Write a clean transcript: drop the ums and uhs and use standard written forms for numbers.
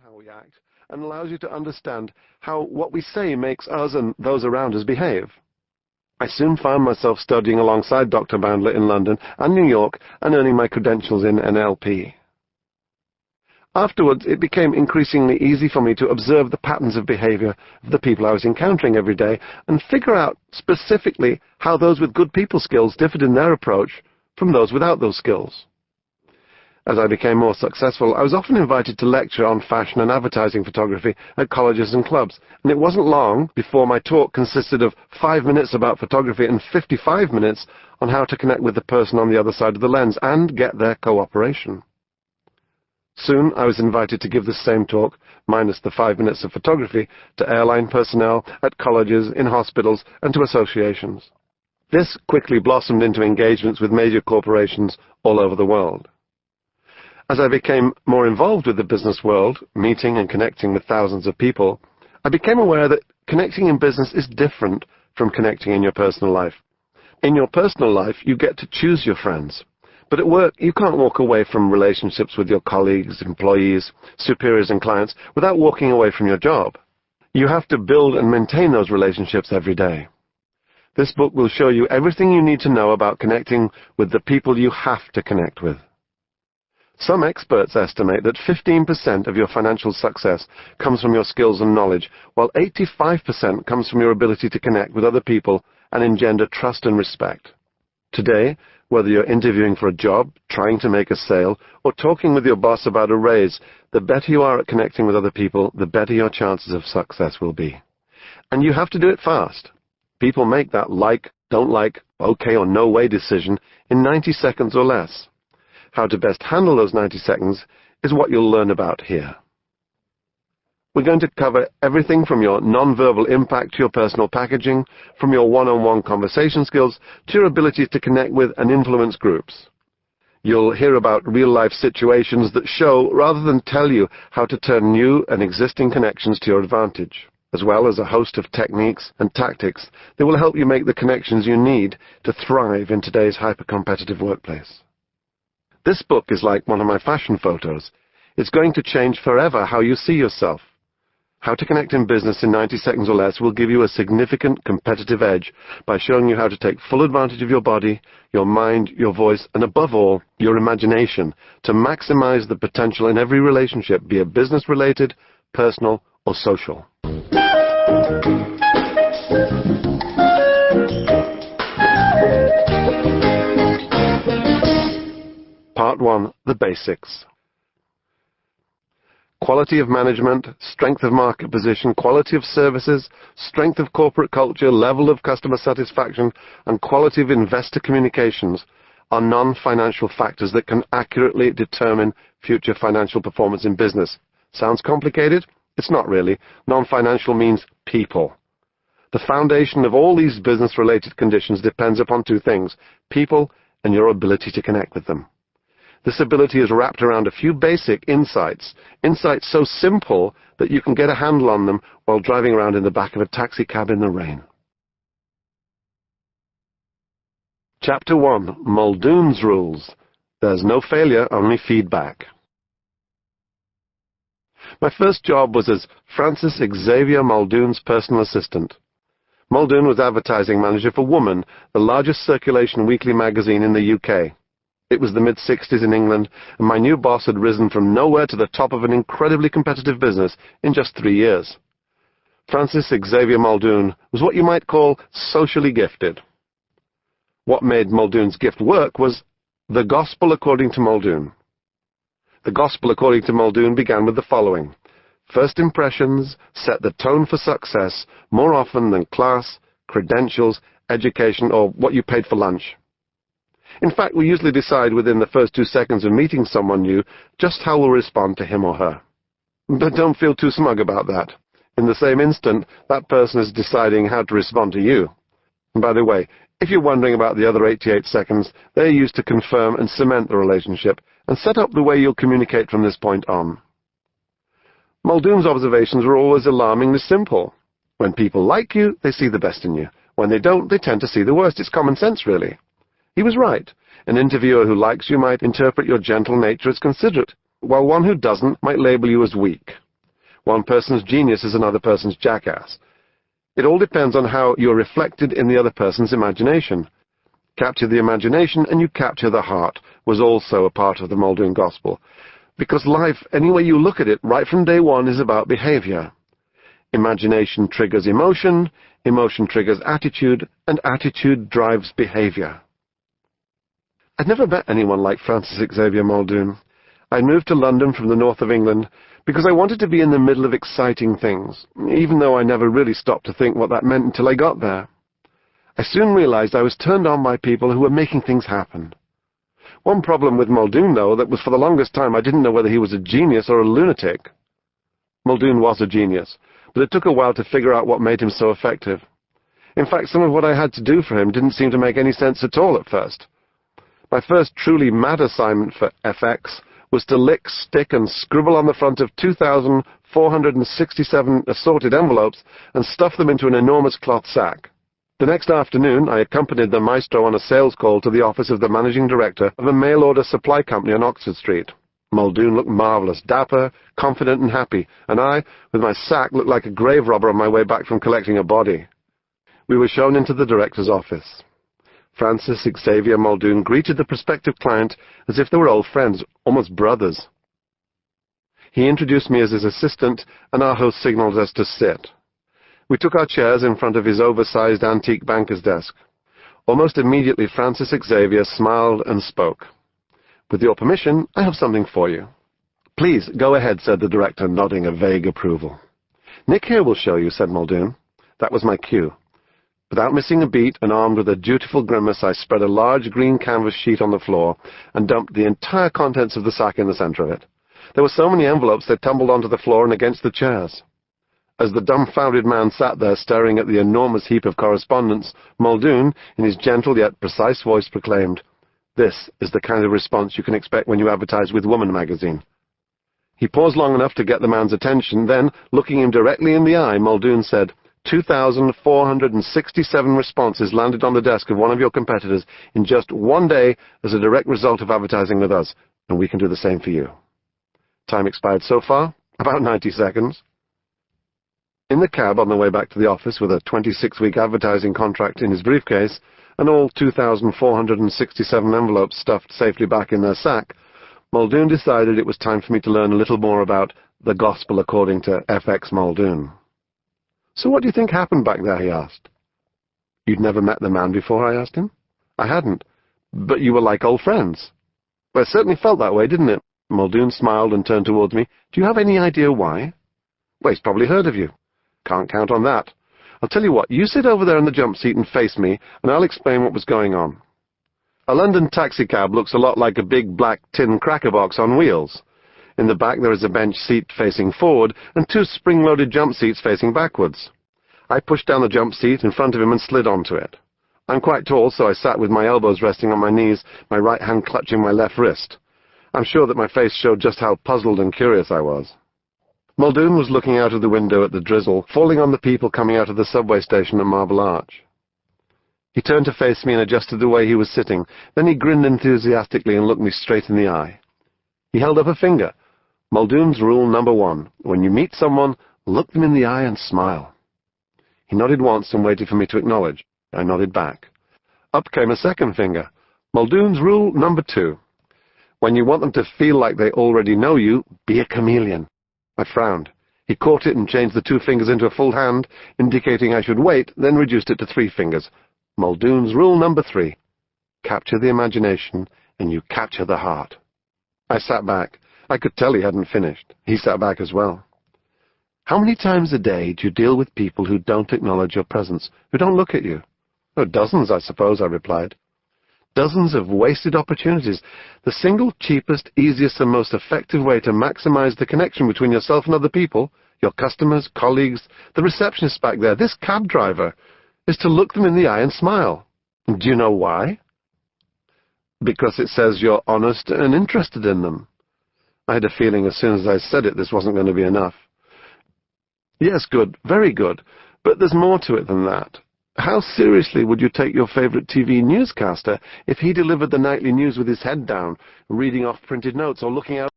how we act and allows you to understand how what we say makes us and those around us behave. I soon found myself studying alongside Dr. Bandler in London and New York and earning my credentials in NLP. Afterwards, it became increasingly easy for me to observe the patterns of behavior of the people I was encountering every day and figure out specifically how those with good people skills differed in their approach from those without those skills. As I became more successful, I was often invited to lecture on fashion and advertising photography at colleges and clubs, and it wasn't long before my talk consisted of 5 minutes about photography and 55 minutes on how to connect with the person on the other side of the lens and get their cooperation. Soon I was invited to give the same talk, minus the 5 minutes of photography, to airline personnel, at colleges, in hospitals, and to associations. This quickly blossomed into engagements with major corporations all over the world. As I became more involved with the business world, meeting and connecting with thousands of people, I became aware that connecting in business is different from connecting in your personal life. In your personal life, you get to choose your friends. But at work, you can't walk away from relationships with your colleagues, employees, superiors, and clients without walking away from your job. You have to build and maintain those relationships every day. This book will show you everything you need to know about connecting with the people you have to connect with. Some experts estimate that 15% of your financial success comes from your skills and knowledge, while 85% comes from your ability to connect with other people and engender trust and respect. Today, whether you're interviewing for a job, trying to make a sale, or talking with your boss about a raise, the better you are at connecting with other people, the better your chances of success will be. And you have to do it fast. People make that like, don't like, okay or no way decision in 90 seconds or less. How to best handle those 90 seconds is what you'll learn about here. We're going to cover everything from your non-verbal impact to your personal packaging, from your one-on-one conversation skills to your ability to connect with and influence groups. You'll hear about real-life situations that show, rather than tell you, how to turn new and existing connections to your advantage, as well as a host of techniques and tactics that will help you make the connections you need to thrive in today's hyper-competitive workplace. This book is like one of my fashion photos. It's going to change forever how you see yourself. How to Connect in Business in 90 Seconds or Less will give you a significant competitive edge by showing you how to take full advantage of your body, your mind, your voice, and above all, your imagination to maximize the potential in every relationship, be it business-related, personal, or social. Part 1. The Basics. Quality of management, strength of market position, quality of services, strength of corporate culture, level of customer satisfaction, and quality of investor communications are non-financial factors that can accurately determine future financial performance in business. Sounds complicated? It's not really. Non-financial means people. The foundation of all these business-related conditions depends upon two things: people and your ability to connect with them. This ability is wrapped around a few basic insights so simple that you can get a handle on them while driving around in the back of a taxi cab in the rain. Chapter 1. Muldoon's Rules. There's no failure, only feedback. My first job was as Francis Xavier Muldoon's personal assistant. Muldoon was advertising manager for Woman, the largest circulation weekly magazine in the UK. It was the mid-60s in England, and my new boss had risen from nowhere to the top of an incredibly competitive business in just 3 years. Francis Xavier Muldoon was what you might call socially gifted. What made Muldoon's gift work was the Gospel according to Muldoon. The Gospel according to Muldoon began with the following: first impressions set the tone for success more often than class, credentials, education, or what you paid for lunch. In fact, we usually decide within the first 2 seconds of meeting someone new just how we'll respond to him or her. But don't feel too smug about that. In the same instant, that person is deciding how to respond to you. And by the way, if you're wondering about the other 88 seconds, they're used to confirm and cement the relationship and set up the way you'll communicate from this point on. Muldoon's observations were always alarmingly simple. When people like you, they see the best in you. When they don't, they tend to see the worst. It's common sense, really. He was right. An interviewer who likes you might interpret your gentle nature as considerate, while one who doesn't might label you as weak. One person's genius is another person's jackass. It all depends on how you're reflected in the other person's imagination. Capture the imagination and you capture the heart was also a part of the Muldoon Gospel. Because life, any way you look at it, right from day one, is about behavior. Imagination triggers emotion, emotion triggers attitude, and attitude drives behavior. I'd never met anyone like Francis Xavier Muldoon. I moved to London from the north of England because I wanted to be in the middle of exciting things, even though I never really stopped to think what that meant until I got there. I soon realized I was turned on by people who were making things happen. One problem with Muldoon, though, that was for the longest time I didn't know whether he was a genius or a lunatic. Muldoon was a genius, but it took a while to figure out what made him so effective. In fact, some of what I had to do for him didn't seem to make any sense at all at first. My first truly mad assignment for FX was to lick, stick, and scribble on the front of 2,467 assorted envelopes and stuff them into an enormous cloth sack. The next afternoon, I accompanied the maestro on a sales call to the office of the managing director of a mail-order supply company on Oxford Street. Muldoon looked marvellous, dapper, confident and happy, and I, with my sack, looked like a grave robber on my way back from collecting a body. We were shown into the director's office. Francis Xavier Muldoon greeted the prospective client as if they were old friends, almost brothers. He introduced me as his assistant, and our host signaled us to sit. We took our chairs in front of his oversized antique banker's desk. Almost immediately, Francis Xavier smiled and spoke. "With your permission, I have something for you." "Please, go ahead," said the director, nodding a vague approval. "Nick here will show you," said Muldoon. That was my cue. Without missing a beat and armed with a dutiful grimace, I spread a large green canvas sheet on the floor and dumped the entire contents of the sack in the center of it. There were so many envelopes they tumbled onto the floor and against the chairs. As the dumbfounded man sat there staring at the enormous heap of correspondence, Muldoon, in his gentle yet precise voice, proclaimed, "This is the kind of response you can expect when you advertise with Woman magazine." He paused long enough to get the man's attention, then, looking him directly in the eye, Muldoon said, 2,467 responses landed on the desk of one of your competitors in just one day as a direct result of advertising with us, and we can do the same for you. Time expired so far? About 90 seconds. In the cab on the way back to the office with a 26-week advertising contract in his briefcase and all 2,467 envelopes stuffed safely back in their sack, Muldoon decided it was time for me to learn a little more about the gospel according to FX Muldoon. "So what do you think happened back there?" he asked. "You'd never met the man before?" I asked him. "I hadn't. But you were like old friends." "Well, it certainly felt that way, didn't it?" Muldoon smiled and turned towards me. "Do you have any idea why?" "Well, he's probably heard of you." "Can't count on that. I'll tell you what, you sit over there in the jump seat and face me, and I'll explain what was going on. A London taxicab looks a lot like a big black tin cracker box on wheels. In the back there is a bench seat facing forward and two spring-loaded jump seats facing backwards. I pushed down the jump seat in front of him and slid onto it. I'm quite tall, so I sat with my elbows resting on my knees, my right hand clutching my left wrist. I'm sure that my face showed just how puzzled and curious I was. Muldoon was looking out of the window at the drizzle, falling on the people coming out of the subway station at Marble Arch. He turned to face me and adjusted the way he was sitting. Then he grinned enthusiastically and looked me straight in the eye. He held up a finger. Muldoon's rule number 1, when you meet someone, look them in the eye and smile. He nodded once and waited for me to acknowledge. I nodded back. Up came a second finger. Muldoon's rule number 2. When you want them to feel like they already know you, be a chameleon. I frowned. He caught it and changed the 2 fingers into a full hand, indicating I should wait, then reduced it to 3 fingers. Muldoon's rule number 3. Capture the imagination, and you capture the heart. I sat back. I could tell he hadn't finished. He sat back as well. "How many times a day do you deal with people who don't acknowledge your presence, who don't look at you?" "Oh, dozens, I suppose," I replied. Dozens of wasted opportunities. The single cheapest, easiest, and most effective way to maximize the connection between yourself and other people, your customers, colleagues, the receptionist back there, this cab driver, is to look them in the eye and smile. Do you know why? Because it says you're honest and interested in them. I had a feeling as soon as I said it, this wasn't going to be enough. Yes, good, very good, but there's more to it than that. How seriously would you take your favorite TV newscaster if he delivered the nightly news with his head down, reading off printed notes or looking out